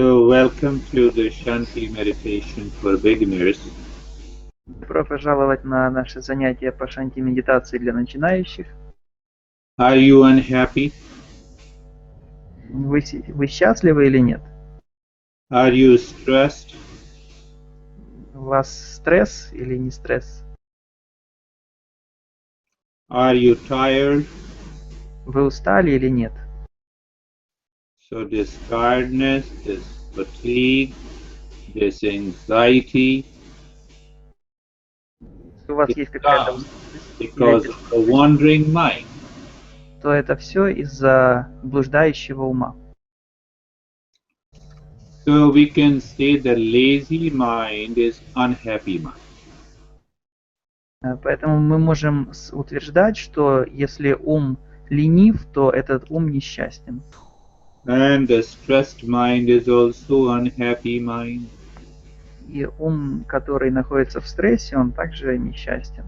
So, welcome to the Shanti Meditation for Beginners. Добро пожаловать на наше занятие по Шанти медитации для начинающих. Are you unhappy? Вы счастливы или нет? Are you stressed? У вас стресс или не стресс? Are you tired? Вы устали или нет? So, this tiredness, this fatigue, this anxiety, Если у вас есть какая-то comes усталость because of the wandering mind. то это все из-за блуждающего ума. So, we can say the lazy mind is unhappy mind. Поэтому мы можем утверждать, что если ум ленив, то этот ум несчастен. And the stressed mind is also unhappy mind. И ум, который находится в стрессе, он также несчастен.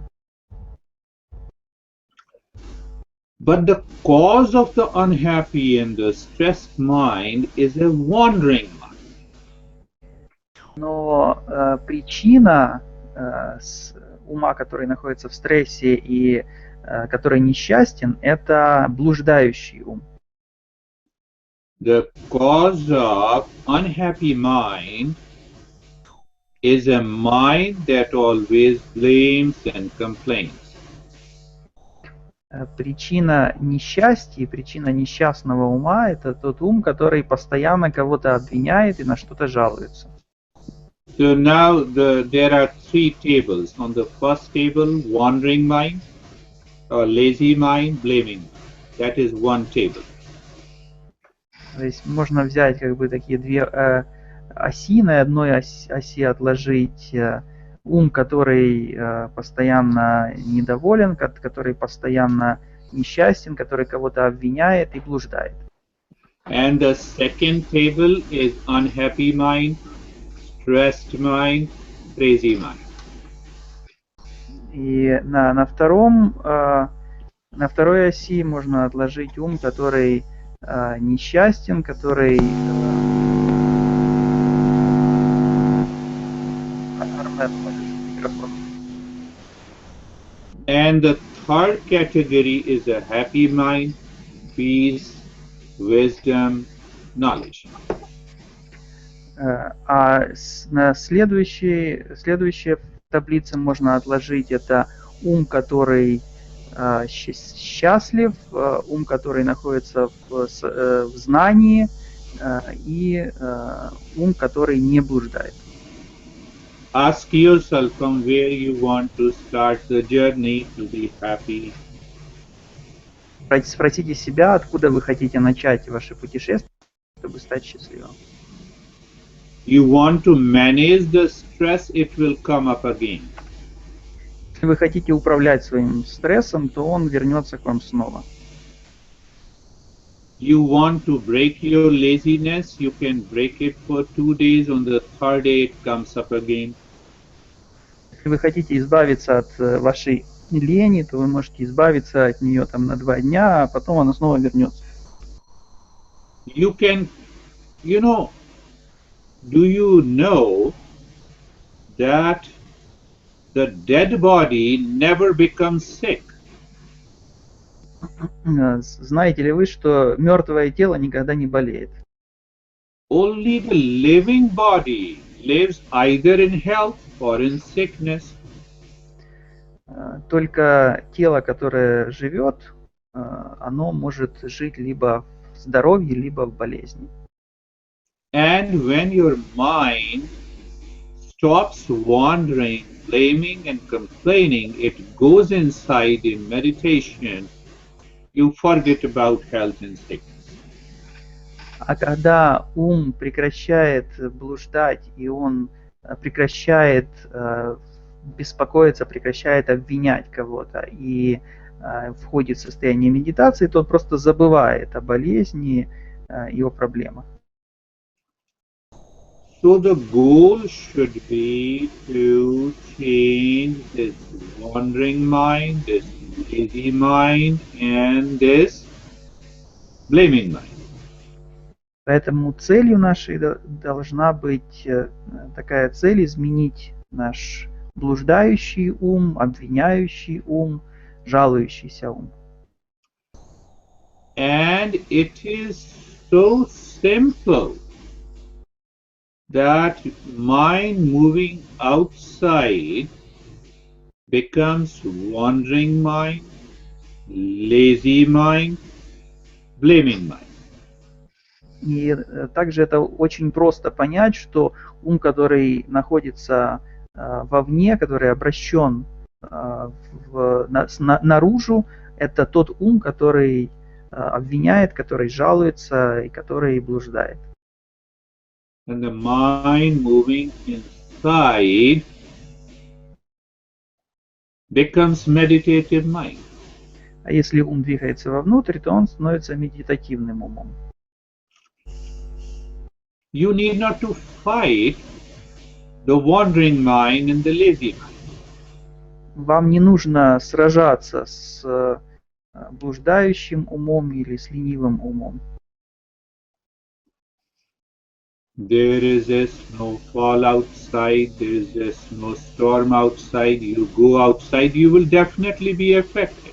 But the cause of the unhappy and the stressed mind is a wandering mind. Но причина ума, который находится в стрессе и который несчастен, это блуждающий ум. The cause of unhappy mind is a mind that always blames and complains. Причина несчастья, причина несчастного ума – это тот ум, который постоянно кого-то обвиняет и на что-то жалуется. So now there are three tables. On the first table, wandering mind, or lazy mind, blaming mind. That is one table. То есть можно взять как бы такие две оси, на одной оси отложить ум, который постоянно недоволен, который постоянно несчастен, который кого-то обвиняет и блуждает. And the second table is unhappy mind, stressed mind, crazy mind. И на второй оси можно отложить ум, который несчастен, который And the third category is a happy mind, peace, wisdom, knowledge. А на следующей таблице можно отложить это ум, который счастлив, ум, который находится в знании, и ум, который не блуждает. Ask yourself from where you want to start the journey to be happy. Спросите себя, откуда вы хотите начать ваше путешествие, чтобы стать счастливым. You want to manage the stress, it will come up again. Если вы хотите управлять своим стрессом, то он вернется к вам снова. You want to break your laziness, you can break it for 2 days, on the third day it comes up again. Если вы хотите избавиться от вашей лени, то вы можете избавиться от нее там на 2 дня, а потом она снова вернется. You can, do you know that the dead body never becomes sick? Знаете ли вы, что мертвое тело никогда не болеет? Only the living body lives either in health or in sickness. Только тело, которое живет, оно может жить либо в здоровье, либо в болезни. And when your mind stops wandering, blaming and complaining, it goes inside in meditation, you forget about health and sickness. А когда ум прекращает блуждать, и он прекращает беспокоиться, прекращает обвинять кого-то и входит в состояние медитации, то он просто забывает о болезни и о проблемах. So the goal should be to change this wandering mind, this lazy mind, and this blaming mind. Поэтому целью нашей должна быть такая цель изменить наш блуждающий ум, обвиняющий ум, жалующийся ум. And it is so simple that mind moving outside becomes wandering mind, lazy mind, blaming mind. И также это очень просто понять, что ум, который находится вовне, который обращен наружу, это тот ум, который обвиняет, который жалуется и который блуждает. And the mind moving inside becomes meditative mind. А если ум двигается вовнутрь, то он становится медитативным умом. You need not to fight the wandering mind and the lazy mind. Вам не нужно сражаться с блуждающим умом или с ленивым умом. There is a snowfall outside, there is a snowstorm outside, you go outside, you will definitely be affected.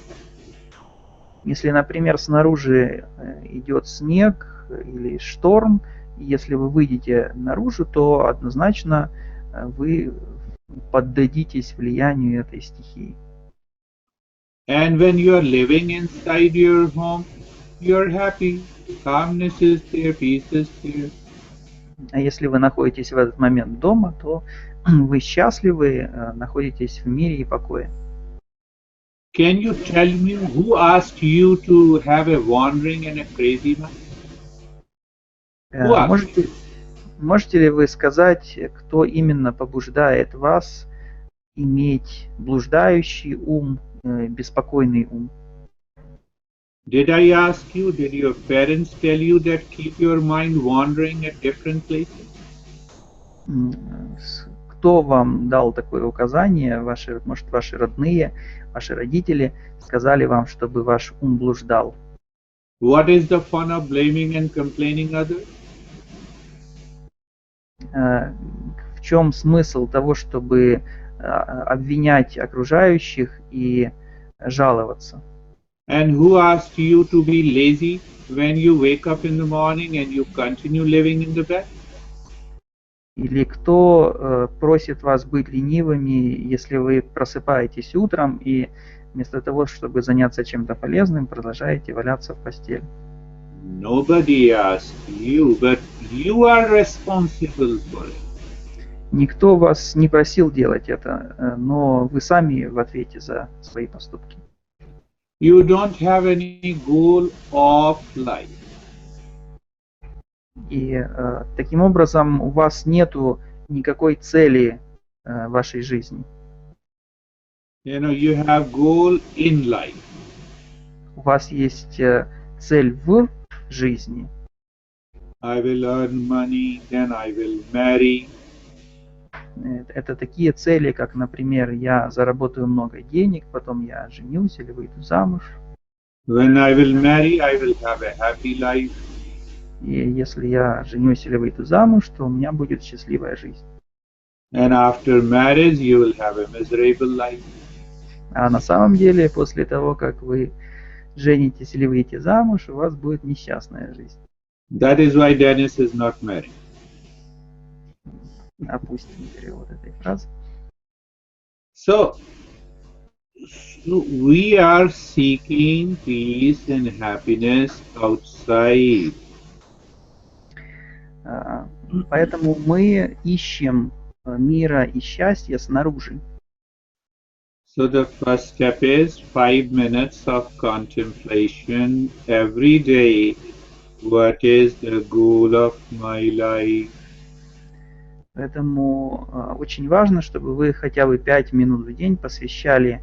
Если, например, снаружи идет снег или шторм, и если вы выйдете наружу, то однозначно вы поддадитесь влиянию этой стихии. And when you are living inside your home, you are happy, calmness is there, peace is there. А если вы находитесь в этот момент дома, то вы счастливы, находитесь в мире и покое. Can you tell me who asked you to have a wandering and a crazy mind? Who asked you? Можете ли вы сказать, кто именно побуждает вас иметь блуждающий ум, беспокойный ум? Did I ask you, did your parents tell you that keep your mind wandering at different places? Кто вам дал такое указание? Может, ваши родные, ваши родители сказали вам, чтобы ваш ум блуждал? What is the fun of blaming and complaining others? В чем смысл того, чтобы обвинять окружающих и жаловаться? And who asked you to be lazy when you wake up in the morning and you continue living in the bed? Или кто просит вас быть ленивыми, если вы просыпаетесь утром и вместо того, чтобы заняться чем-то полезным, продолжаете валяться в постели? Nobody asked you, but you are responsible for it. Никто вас не просил делать это, но вы сами в ответе за свои поступки. You don't have any goal of life. И таким образом у вас нету никакой цели вашей жизни. You know, you have goal in life. У вас есть цель в жизни. I will earn money, then I will marry. Это такие цели, как, например, я заработаю много денег, потом я женюсь или выйду замуж. When I will marry, I will have a happy life. И если я женюсь или выйду замуж, то у меня будет счастливая жизнь. And after marriage, you will have a miserable life. А на самом деле, после того, как вы женитесь или выйдете замуж, у вас будет несчастная жизнь. That is why Dennis is not married. Опустим перевод этой фразы. So we are seeking peace and happiness outside. Поэтому мы ищем мира и счастья снаружи. So the first step is 5 minutes of contemplation every day. What is the goal of my life? Поэтому очень важно, чтобы вы хотя бы 5 минут в день посвящали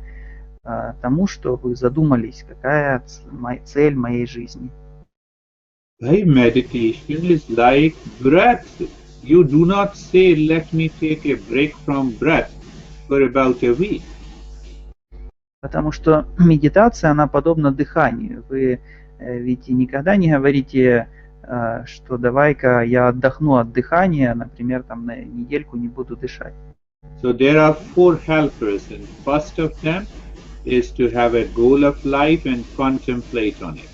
тому, что вы задумались, какая цель моей жизни. Why meditation is like breath. You do not say, let me take a break from breath for about a week. Потому что медитация, она подобна дыханию. Вы ведь никогда не говорите, что давай-ка я отдохну от дыхания, например, там на недельку не буду дышать. So there are four helpers, and first of them is to have a goal of life and contemplate on it.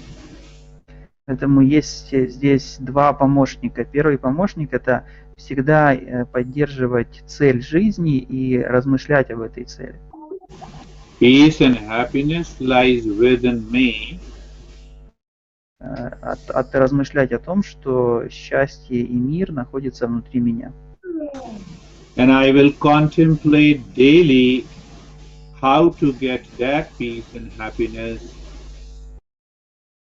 Поэтому есть здесь два помощника. Первый помощник – это всегда поддерживать цель жизни и размышлять об этой цели. Peace and happiness lies within me. Размышлять о том, что счастье и мир находятся внутри меня. And I will contemplate daily how to get that peace and happiness.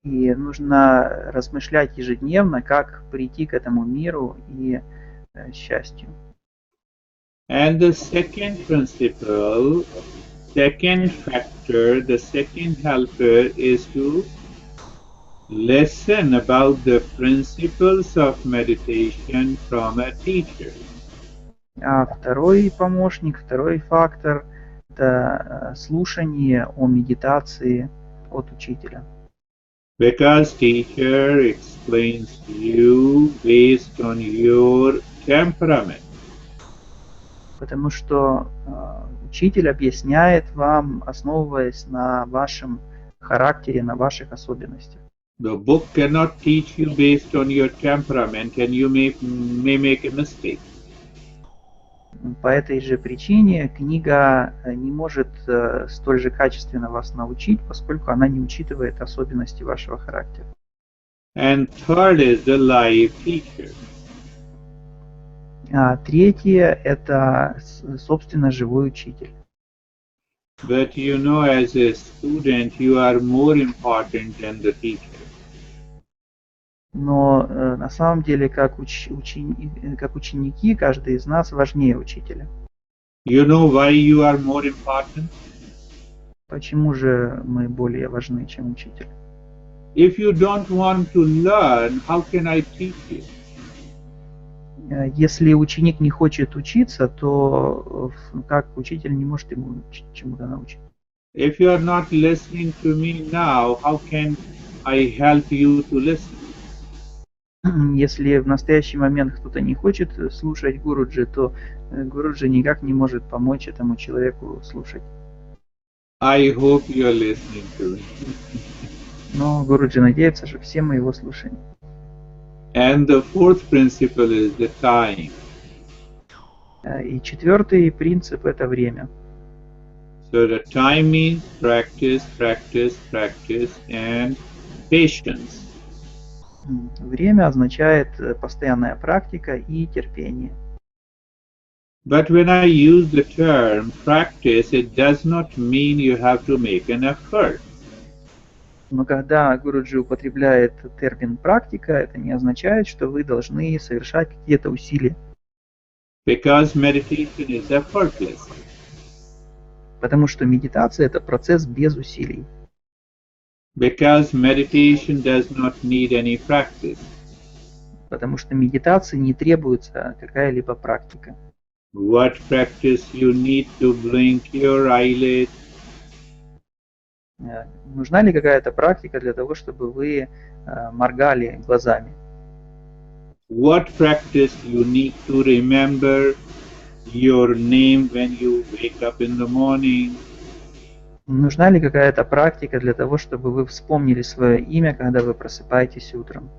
И нужно размышлять ежедневно, как прийти к этому миру и счастью. And the second principle, second factor, the second helper is to listen about the principles of meditation from a teacher. А второй помощник, второй фактор – это слушание о медитации от учителя. Because teacher explains to you based on your temperament. Потому что учитель объясняет вам, основываясь на вашем характере, на ваших особенностях. The book cannot teach you based on your temperament, and you may make a mistake. По этой же причине книга не может столь же качественно вас научить, поскольку она не учитывает особенности вашего характера. And third is the live teacher. А третье – это, собственно, живой учитель. But you know, as a student, you are more important than the teacher. Но на самом деле, как ученики, каждый из нас важнее учителя. You know why you are more important? Почему же мы более важны, чем учитель? If you don't want to learn, how can I teach you? Если ученик не хочет учиться, то как учитель не может ему чему-то научить? If you are not listening to me now, how can I help you to listen? Если в настоящий момент кто-то не хочет слушать Гуруджи, то Гуруджи никак не может помочь этому человеку слушать. I hope you are listening to me. Но Гуруджи надеется, что все мы его слушаем. And the fourth principle is the time. И четвертый принцип – это время. So the time means practice, practice, practice, and patience. Время означает постоянная практика и терпение. But when I use the term practice, it does not mean you have to make an effort. Но когда Гуруджи употребляет термин «практика», это не означает, что вы должны совершать какие-то усилия. Because meditation is effortless. Потому что медитация – это процесс без усилий. Because meditation does not need any practice. Потому что медитации не требуется какая-либо практика. What practice you need to blink your eyelid? Нужна ли какая-то практика для того, чтобы вы моргали глазами? What practice you need to remember your name when you wake up in the morning? Нужна ли какая-то практика для того, чтобы вы вспомнили свое имя, когда вы просыпаетесь утром?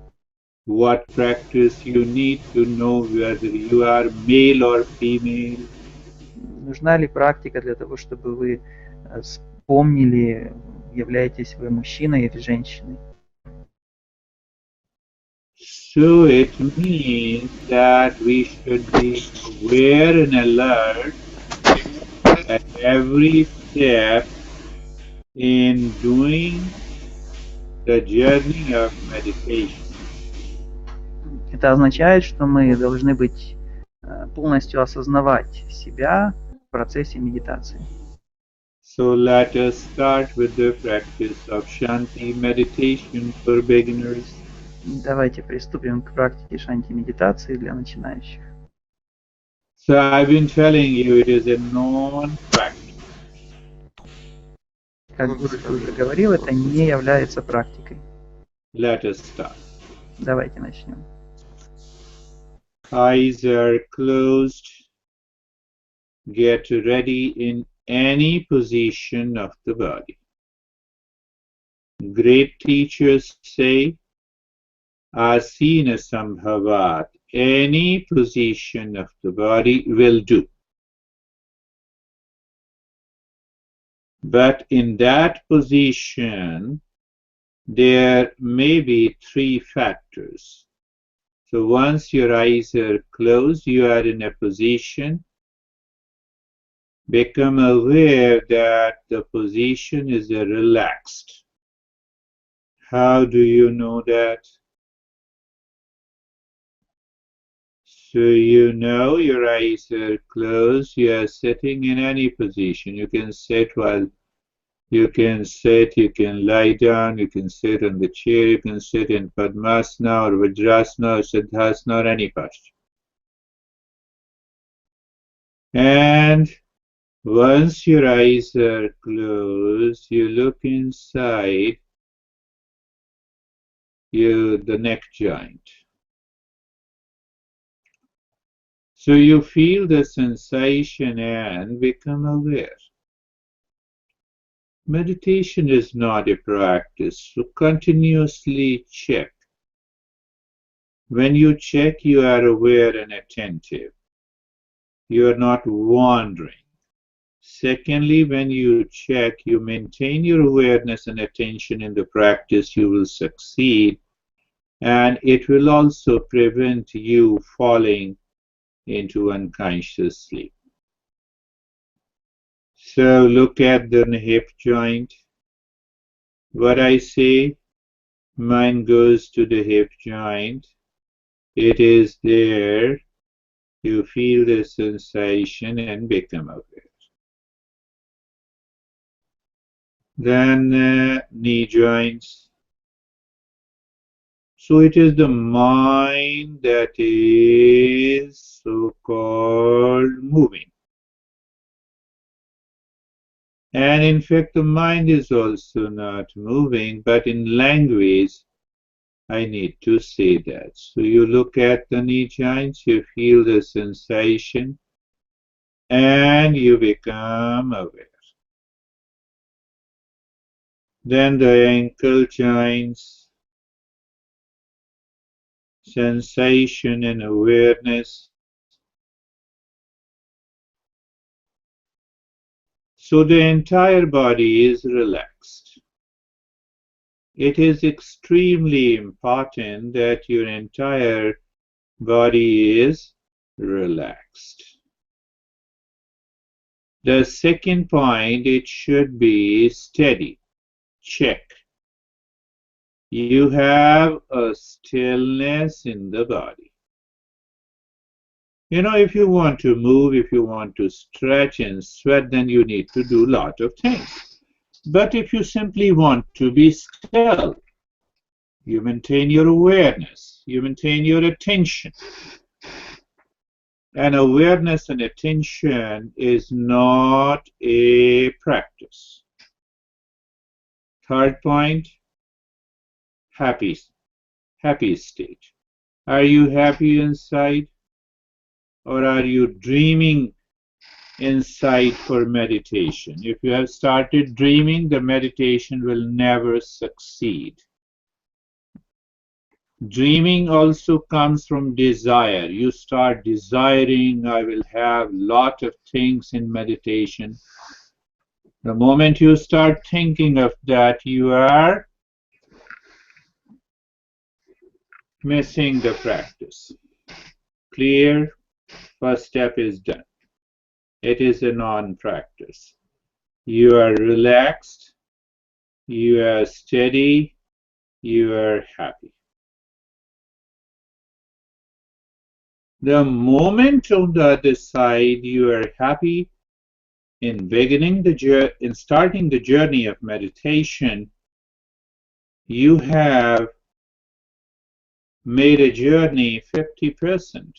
What practice you need to know whether you are male or female? Нужна ли практика для того, чтобы вы вспомнили, являетесь вы мужчиной или женщиной? So it means that we should be aware and alert at every step in doing the journey of meditation. Это означает, что мы должны быть полностью осознавать себя в процессе медитации. So let us start with the practice of Shanti meditation for beginners. Давайте приступим к практике Шанти медитации для начинающих. So I've been telling you it is a non-practice. Как Гуру уже говорил, это не является практикой. Let us start. Давайте начнем. Eyes are closed. Get ready in any position of the body. Great teachers say, Asina Sambhavat, any position of the body will do. But in that position, there may be three factors. So once your eyes are closed, you are in a position. Become aware that the position is relaxed. How do you know that? So you know your eyes are closed, you are sitting in any position. You can sit you can lie down, you can sit on the chair, you can sit in Padmasana or Vajrasana or Siddhasana or any posture. And once your eyes are closed, you look inside the neck joint. So you feel the sensation and become aware. Meditation is not a practice, so continuously check. When you check, you are aware and attentive. You are not wandering. Secondly, when you check, you maintain your awareness and attention in the practice, you will succeed, and it will also prevent you falling into unconscious sleep. So look at the hip joint. What I say, mind goes to the hip joint. It is there. You feel the sensation and become aware. Then knee joints. So it is the mind that is so-called moving. And in fact, the mind is also not moving, but in language, I need to say that. So you look at the knee joints, you feel the sensation, and you become aware. Then the ankle joints, sensation and awareness. So the entire body is relaxed. It is extremely important that your entire body is relaxed. The second point, it should be steady. Check. You have a stillness in the body. You know, if you want to move, if you want to stretch and sweat, then you need to do a lot of things. But if you simply want to be still, you maintain your awareness, you maintain your attention. And awareness and attention is not a practice. Third point, happy state. Are you happy inside? Or are you dreaming inside for meditation? If you have started dreaming, the meditation will never succeed. Dreaming also comes from desire. You start desiring, I will have lot of things in meditation. The moment you start thinking of that, you are missing the practice. Clear? First step is done. It is a non-practice. You are relaxed, you are steady, you are happy. The moment on the other side you are happy, in starting the journey of meditation, you have made a journey 50%.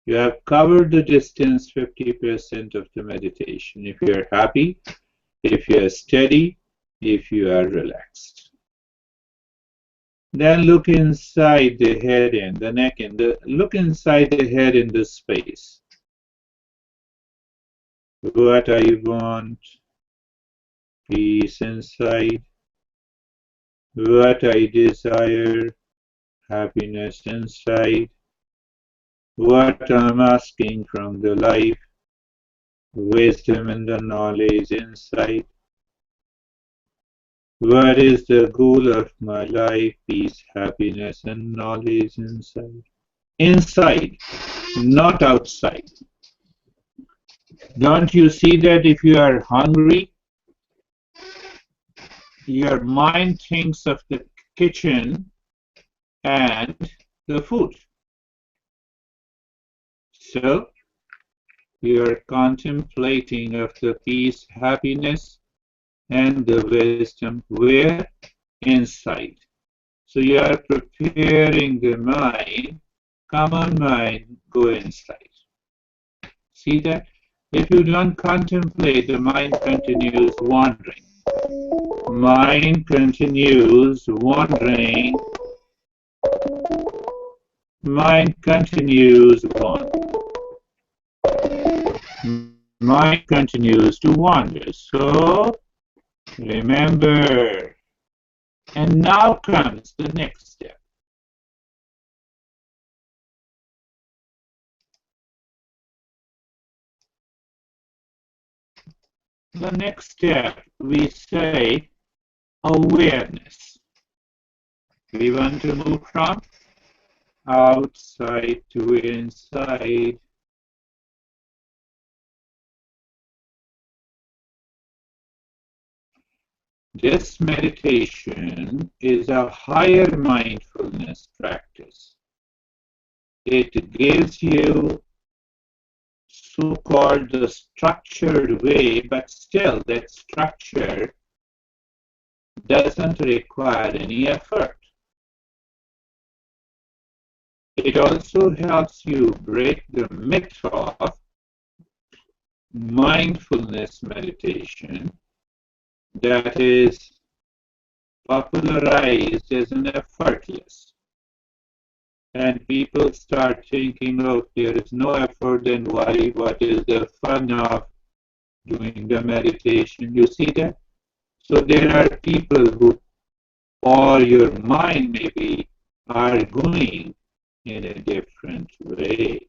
You have covered the distance 50% of the meditation. If you are happy, if you are steady, if you are relaxed. Then look inside the head and the neck and look inside the head in the space. What I want, peace inside. What I desire, happiness inside. What I'm asking from the life, wisdom and the knowledge inside. What is the goal of my life, peace, happiness and knowledge inside. Inside, not outside. Don't you see that if you are hungry, your mind thinks of the kitchen and the food. So you're contemplating of the peace, happiness, and the wisdom where? Inside. So you are preparing the mind. Come on, mind, go inside. See that? If you don't contemplate, the mind continues wandering. Mind continues wandering. Mind continues wandering. Mind continues to wander. So remember. And now comes the next step. The next step, we say awareness. We want to move from outside to inside. This meditation is a higher mindfulness practice. It gives you so-called the structured way, but still that structure doesn't require any effort. It also helps you break the myth of mindfulness meditation that is popularized as an effortless. And people start thinking, oh, there is no effort, then why? What is the fun of doing the meditation? You see that? So there are people who, or your mind maybe, are going in a different way.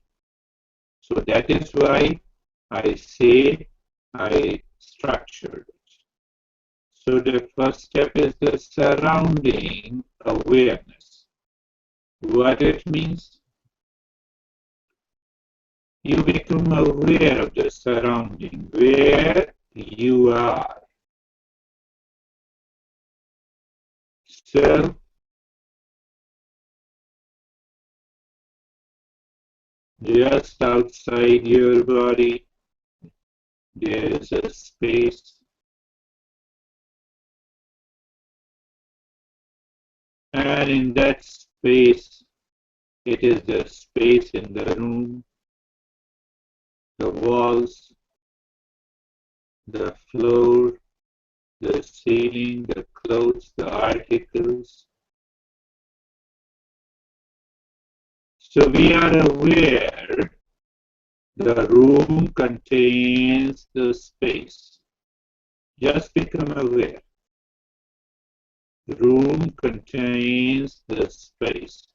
So that is why I say I structured it. So the first step is the surrounding awareness. What it means? You become aware of the surrounding, where you are. So just outside your body, there is a space. And in that space, it is the space in the room, the walls, the floor, the ceiling, the clothes, the articles. So we are aware the room contains the space. Just become aware. The room contains the space.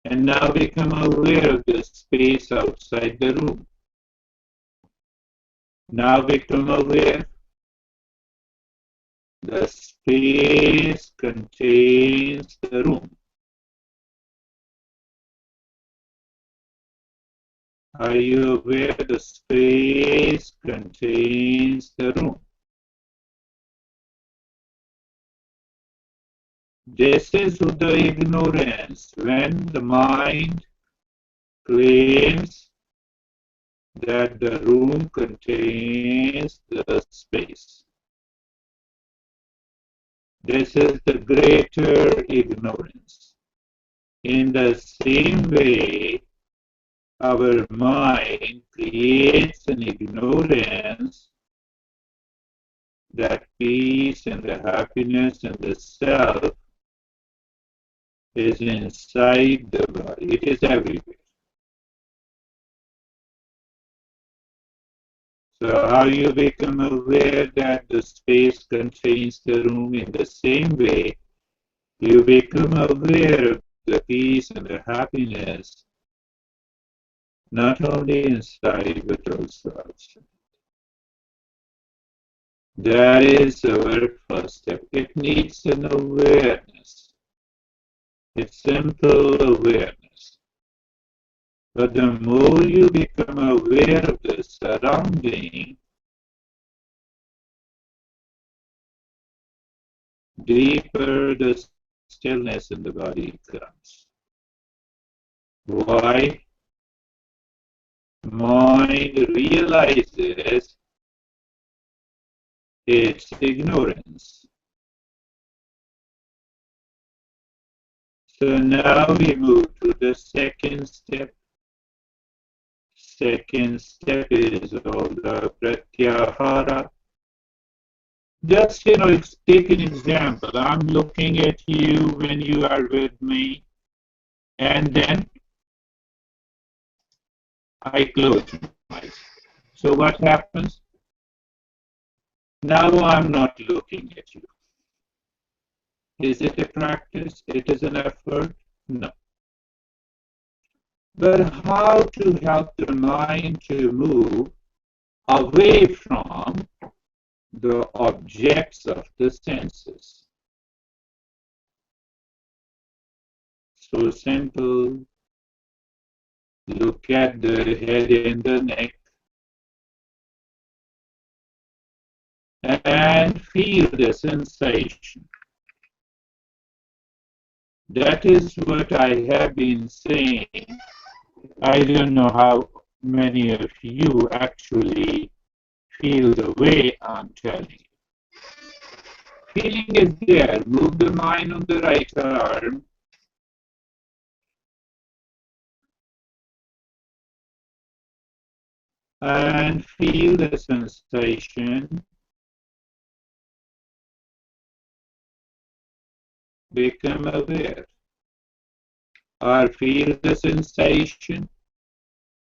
And now become aware of the space outside the room. Now become aware the space contains the room. Are you aware the space contains the room? This is the ignorance when the mind claims that the room contains the space. This is the greater ignorance. In the same way, our mind creates an ignorance that peace and the happiness and the self is inside the body. It is everywhere. So how you become aware that the space contains the room, in the same way you become aware of the peace and the happiness, not only inside but also outside. That is our first step. It needs an awareness. It's simple awareness. But the more you become aware of the surrounding, deeper the stillness in the body comes. Why? Mind realizes its ignorance. So now we move to the second step. Second step is all the pratyahara. Just, take an example. I'm looking at you when you are with me, and then I close my eyes. So what happens? Now I'm not looking at you. Is it a practice? It is an effort? No. But how to help the mind to move away from the objects of the senses? So simple. Look at the head and the neck and feel the sensation. That is what I have been saying. I don't know how many of you actually feel the way I'm telling you. Feeling is there. Move the mind on the right arm. And feel the sensation. Become aware. Or feel the sensation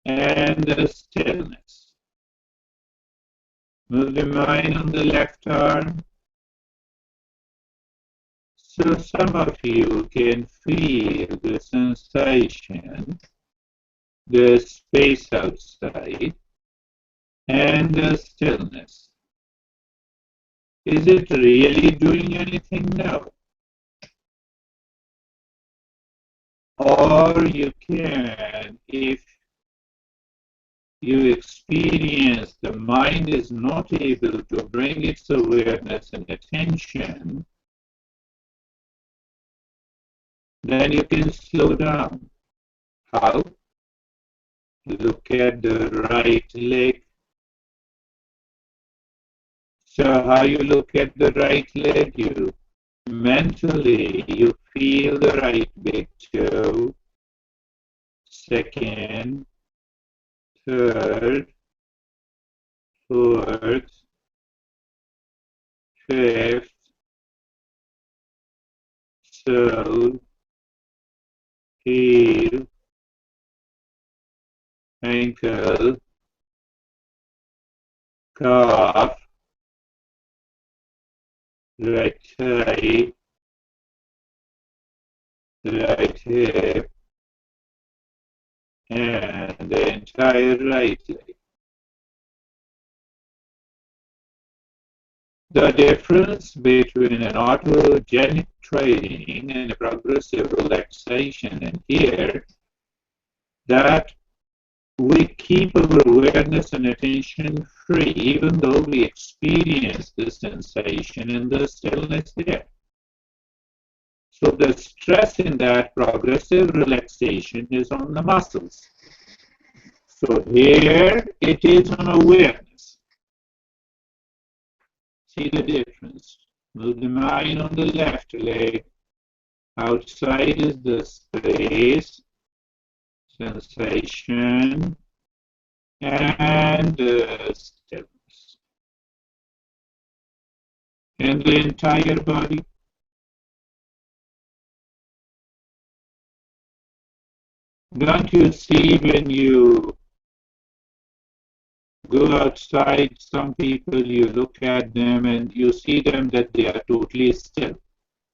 and the stillness. Move the mind on the left arm. So some of you can feel the sensation, the space outside, and the stillness. Is it really doing anything? No. Or you can, if you experience the mind is not able to bring its awareness and attention, then you can slow down. How? Look at the right leg. So how you look at the right leg, you mentally you feel the right big toe, second, third, fourth, fifth, sole, heel, ankle, calf, right thigh, right hip, and the entire right leg. The difference between an autogenic training and a progressive relaxation in here that we keep our awareness and attention free even though we experience the sensation and the stillness there. So the stress in that progressive relaxation is on the muscles. So here it is on awareness. See the difference. Move the mind on the left leg. Outside is the space, sensation, and stillness. And the entire body. Don't you see when you go outside, some people, you look at them and you see them that they are totally still.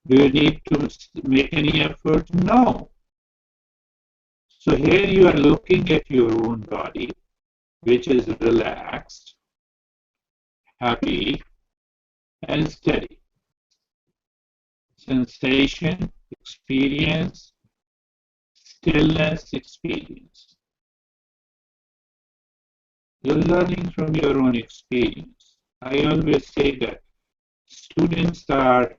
Do you need to make any effort? No. So here you are looking at your own body, which is relaxed, happy, and steady. Sensation, experience, stillness, experience. You're learning from your own experience. I always say that students are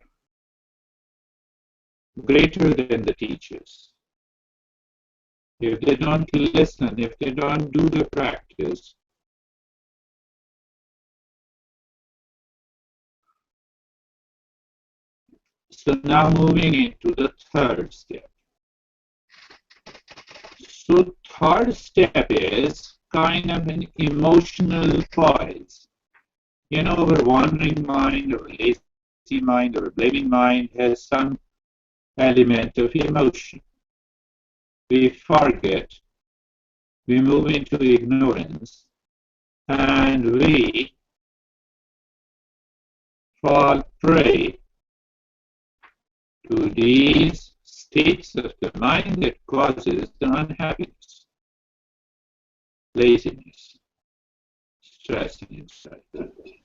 greater than the teachers. If they don't listen, if they don't do the practice, so now moving into the third step. So third step is kind of an emotional pause. You know, our wandering mind, our lazy mind, our blaming mind has some element of emotion. We forget, we move into ignorance, and we fall prey to these states of the mind that causes the unhappiness, laziness, stress, and anxiety.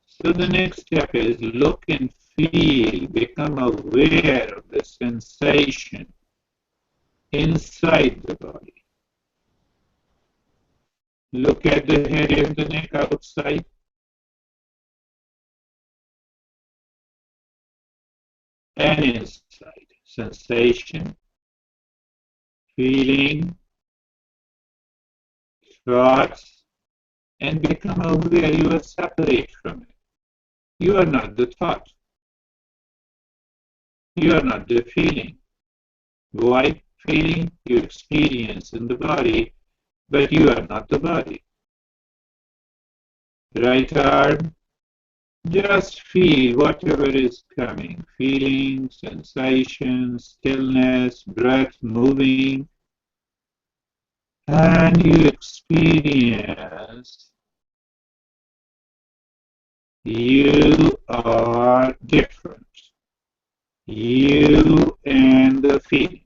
So the next step is look and feel, become aware of the sensation inside the body. Look at the head and the neck outside. And inside. Sensation, feeling, thoughts, and become aware you are separate from it. You are not the thought. You are not the feeling. Why feeling you experience in the body, but you are not the body. Right arm, just feel whatever is coming. Feeling, sensation, stillness, breath moving, and you experience you are different. You and the feeling.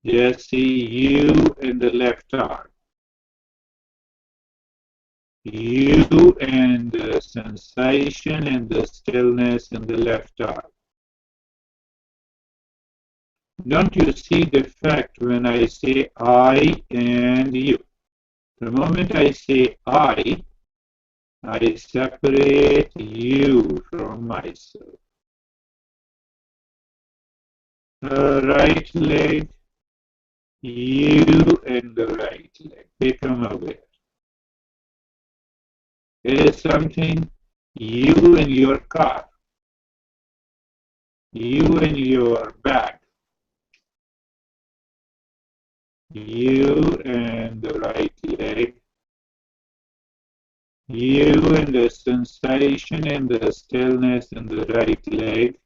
Just see you and the left arm. You and the sensation and the stillness in the left arm. Don't you see the fact when I say I and you? The moment I say I separate you from myself. Right leg, you and the right leg. Become aware. It is something you and your car, you and your bag, you and the right leg, you and the sensation and the stillness in the right leg,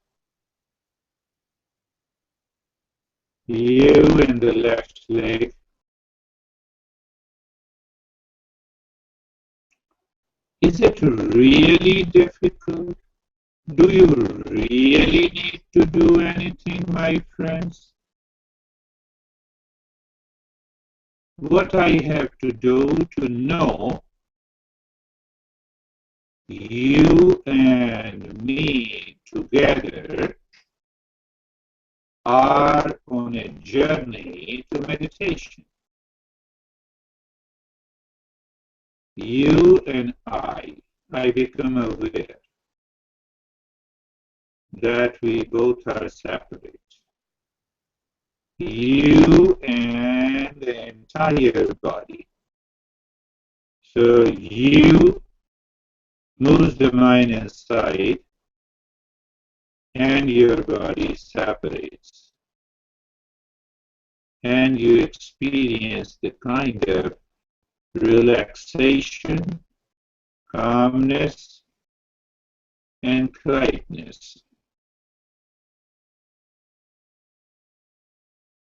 you and the left leg. Is it really difficult? Do you really need to do anything, my friends? What I have to do to know you and me together are on a journey to meditation. You and I become aware that we both are separate. You and the entire body. So you moves the mind inside and your body separates. And you experience the kind of relaxation, calmness, and quietness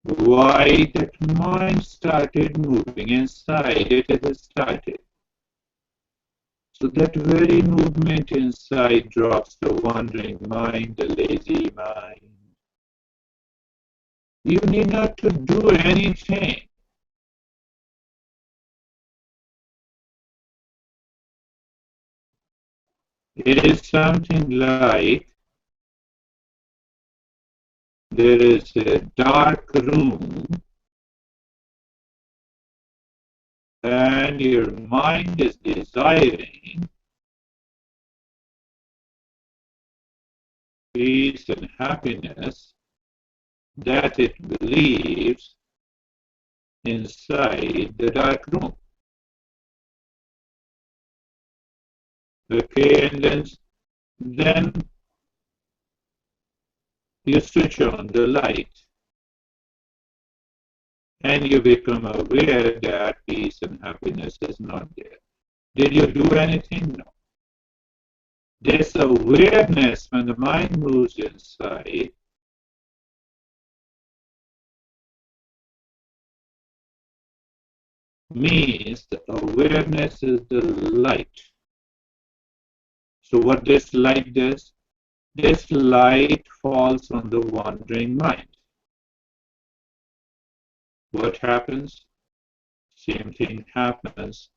why that mind started moving inside it has started. So that very movement inside drops the wandering mind, the lazy mind. You need not to do anything. It is something like there is a dark room and your mind is desiring peace and happiness that it believes inside the dark room. Okay, and then you switch on the light and you become aware that peace and happiness is not there. Did you do anything? No. This awareness, when the mind moves inside, means the awareness is the light. So what this light does, this light falls on the wandering mind. What happens? Same thing happens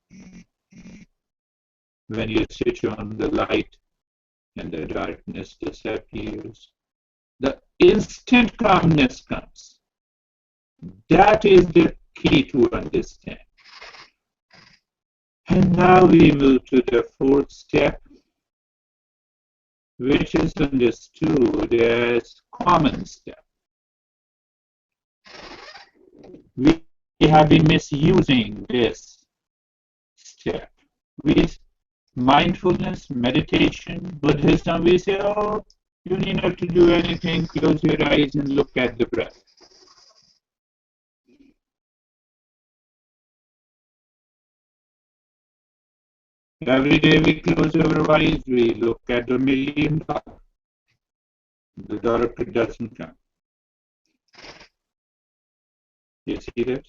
when you switch on the light and the darkness disappears. The instant calmness comes. That is the key to understand. And now we move to the fourth step, which is understood as common step. We have been misusing this step. With mindfulness, meditation, Buddhism, we say, oh, you need not to do anything, close your eyes and look at the breath. Every day we close our eyes, we look at the $1,000,000. The dollar doesn't come. You see that?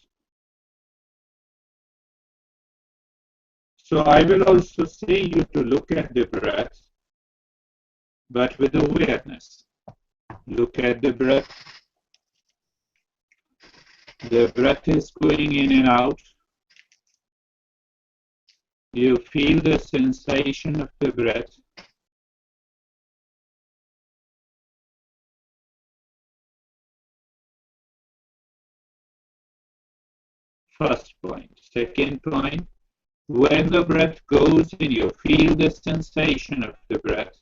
So I will also say you to look at the breath, but with awareness. Look at the breath. The breath is going in and out. You feel the sensation of the breath. First point. Second point, when the breath goes in, you feel the sensation of the breath.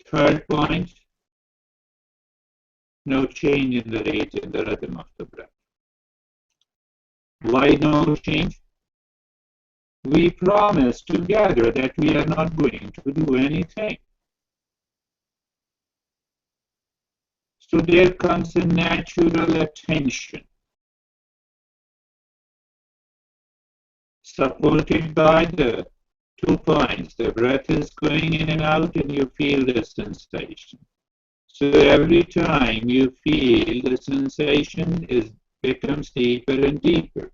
Third point, no change in the rate and the rhythm of the breath. Why no change? We promise together that we are not going to do anything. So there comes a natural attention, supported by the 2 points. The breath is going in and out and you feel the sensation. So every time you feel the sensation becomes deeper and deeper.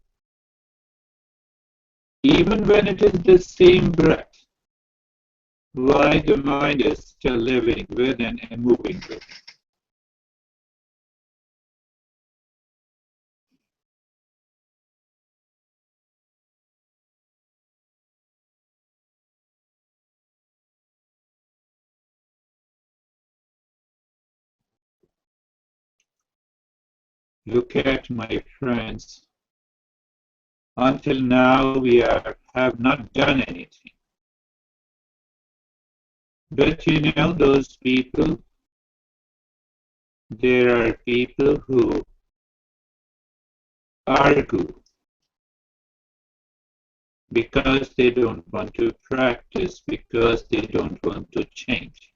Even when it is the same breath, why the mind is still living with and moving with. Look at my friends. Until now we have not done anything. But you know those people, there are people who argue because they don't want to practice, because they don't want to change.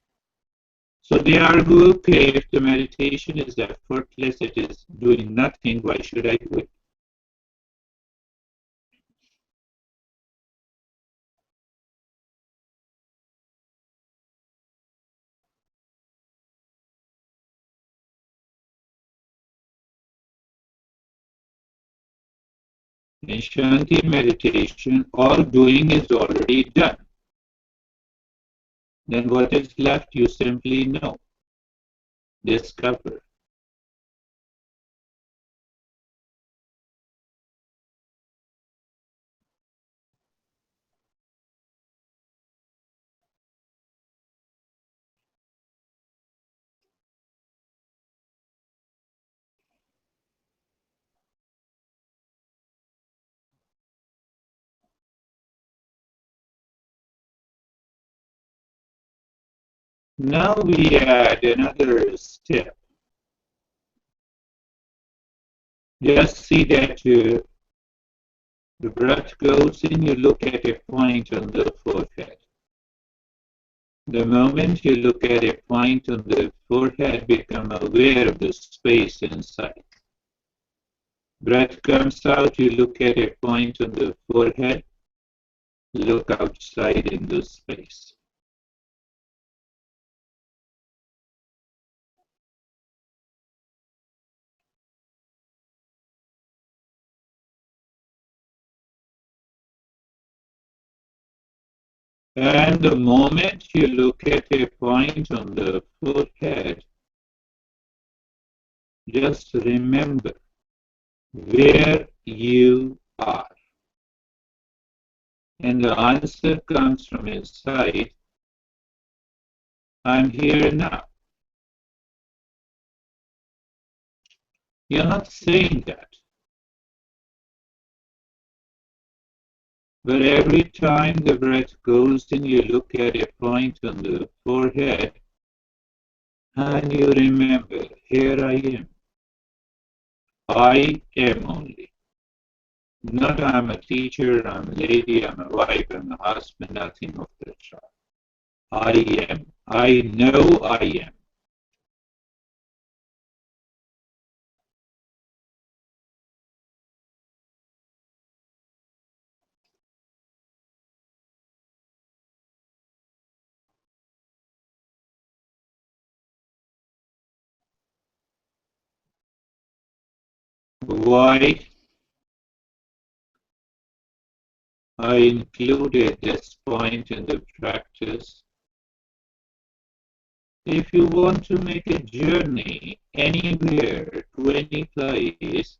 So they argue, okay, if the meditation is effortless, it is doing nothing, why should I do it? In Shanti meditation, all doing is already done. Then what is left? You simply know, discover. Now we add another step. Just see that the breath goes in, you look at a point on the forehead. The moment you look at a point on the forehead, become aware of the space inside. Breath comes out, you look at a point on the forehead, look outside in the space. And the moment you look at a point on the forehead, just remember where you are. And the answer comes from inside. I'm here now. You're not saying that. But every time the breath goes in, you look at a point on the forehead and you remember, here I am. I am only. Not I'm a teacher, I'm a lady, I'm a wife, I'm a husband, nothing of that sort. I am. I know I am. Why I included this point in the practice? If you want to make a journey anywhere to any place,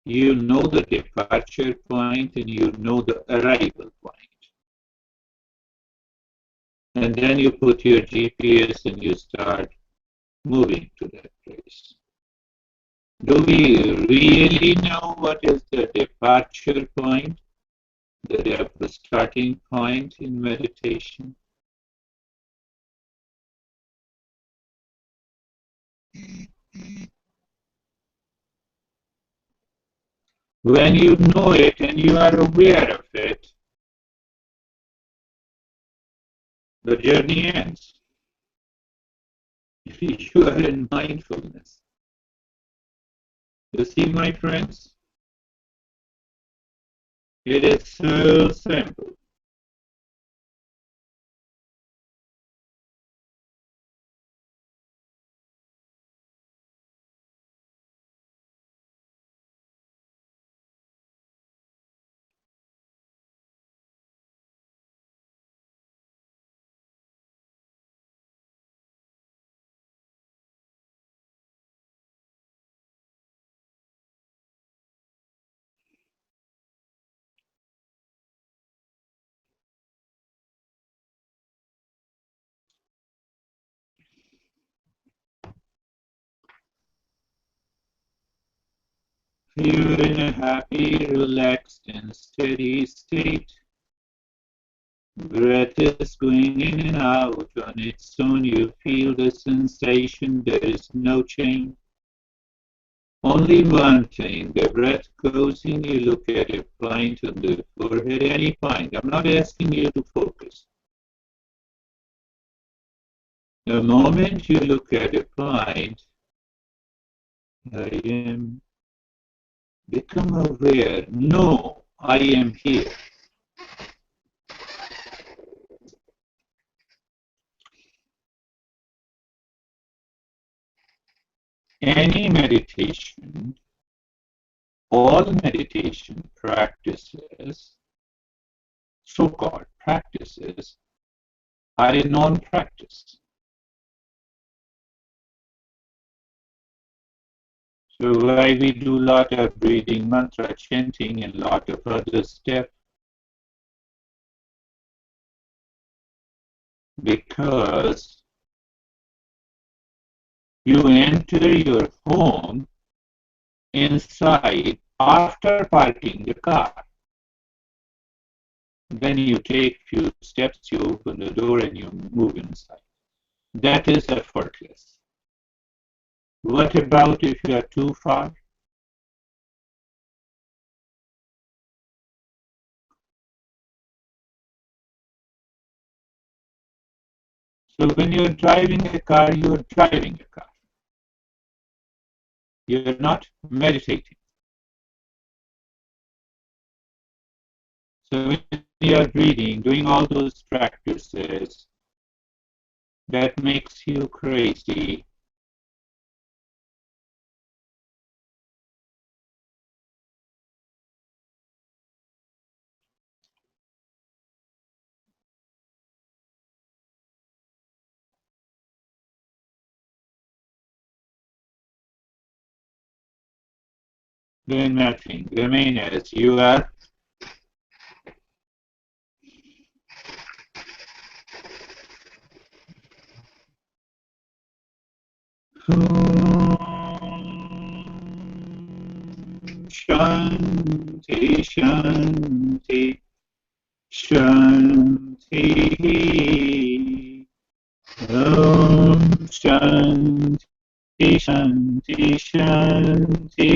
you know the departure point and you know the arrival point. And then you put your GPS and you start moving to that place. Do we really know what is the departure point, the starting point in meditation? When you know it and you are aware of it, the journey ends. You are in mindfulness. You see, my friends, it is so simple. You're in a happy, relaxed, and steady state. Breath is going in and out on its own. You feel the sensation. There is no change. Only one thing. The breath goes in. You look at a point on the forehead, any point. I'm not asking you to focus. The moment you look at a point, I am become aware. No, I am here. Any meditation all meditation practices, so-called practices, are a non-practice. So why we do a lot of breathing, mantra chanting, and a lot of other stuff? Because you enter your home inside after parking the car. Then you take few steps, you open the door and you move inside. That is effortless. What about if you are too far? So when you're driving a car, you're driving a car. You're not meditating. So when you're breathing, doing all those practices, that makes you crazy. Doing nothing. Remain as you are. Shanti, Shanti, Shanti. Om Shanti, Shanti, Shanti.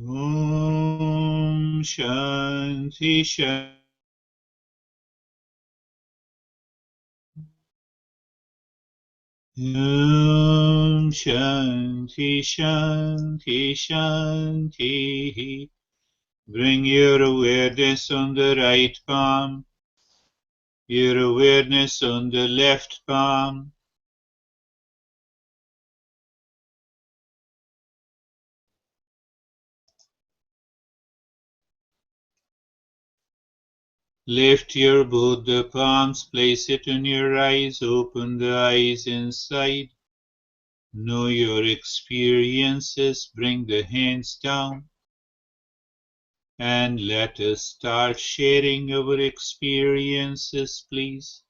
Om Shanti, Shanti. Om Shanti, Shanti, Shanti. Bring your awareness on the right palm, your awareness on the left palm. Lift your both the palms, place it on your eyes, open the eyes inside. Know your experiences, bring the hands down. And let us start sharing our experiences, please.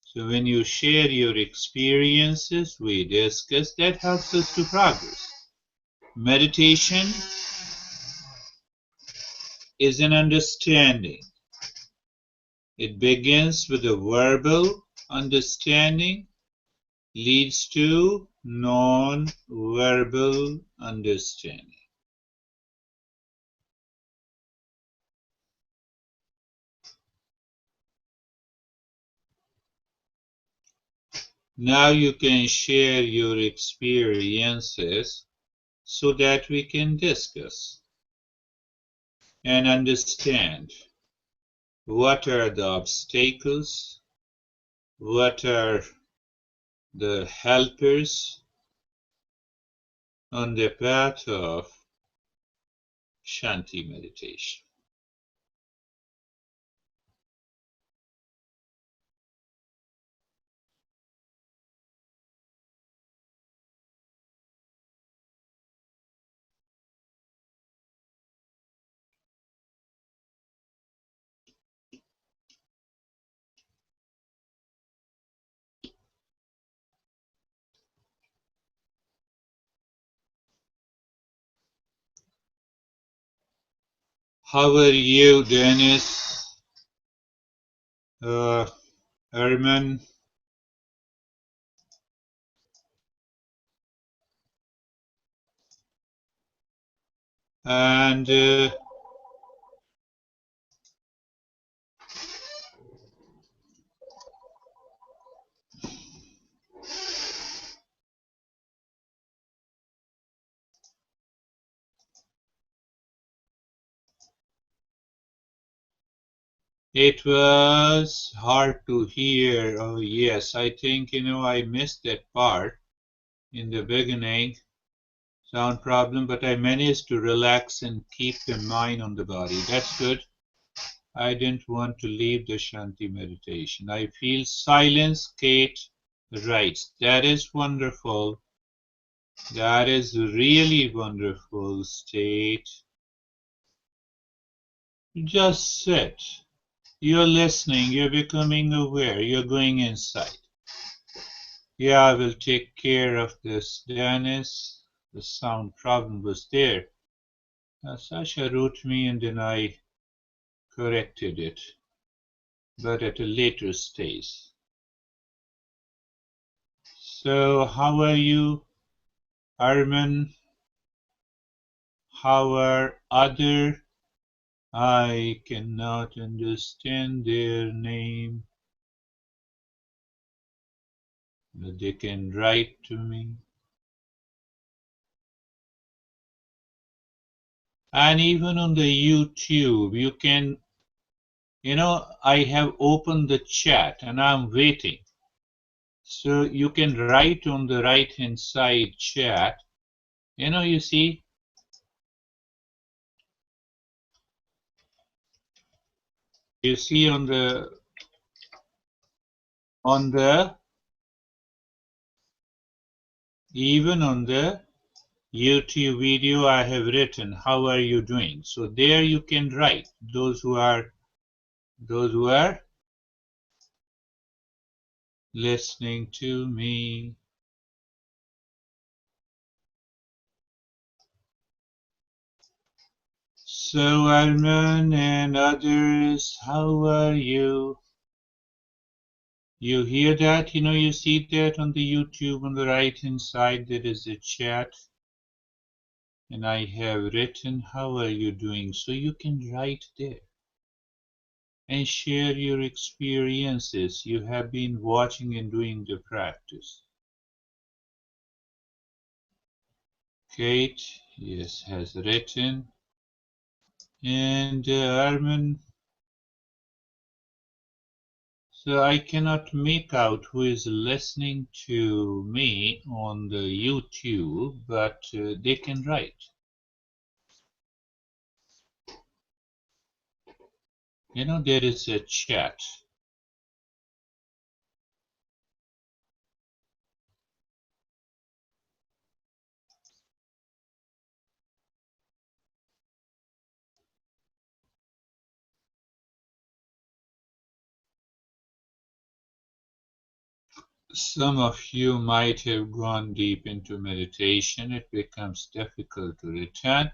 So when you share your experiences, we discuss, that helps us to progress. Meditation is an understanding. It begins with a verbal understanding, leads to non-verbal understanding. Now you can share your experiences so that we can discuss and understand what are the obstacles, what are the helpers on the path of Shanti meditation. How are you, Dennis? Herman? And it was hard to hear. Oh, yes, I think, I missed that part in the beginning. Sound problem, but I managed to relax and keep the mind on the body. That's good. I didn't want to leave the Shanti meditation. I feel silence, Kate writes. That is wonderful. That is really wonderful state. Just sit. You're listening, you're becoming aware, you're going inside. Yeah, I will take care of this. Dennis, the sound problem was there. Sasha wrote me and then I corrected it, but at a later stage. So, how are you, Arman? How are other? I cannot understand their name, but they can write to me. And even on the YouTube, you can, I have opened the chat and I'm waiting. So you can write on the right hand side chat. You see, on the even on the YouTube video I have written, how are you doing? So there you can write those who are listening to me. So Arman and others, how are you? You hear that? You see that on the YouTube on the right hand side, there is a chat. And I have written, how are you doing? So you can write there and share your experiences. You have been watching and doing the practice. Kate, yes, has written. And Armin, so I cannot make out who is listening to me on the YouTube, but they can write. There is a chat. Some of you might have gone deep into meditation. It becomes difficult to return.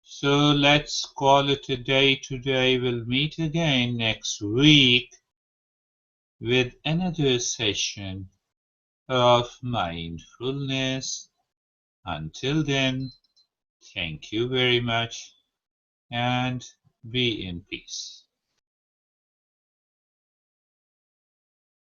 So let's call it a day today. We'll meet again next week with another session of mindfulness. Until then, thank you very much and be in peace.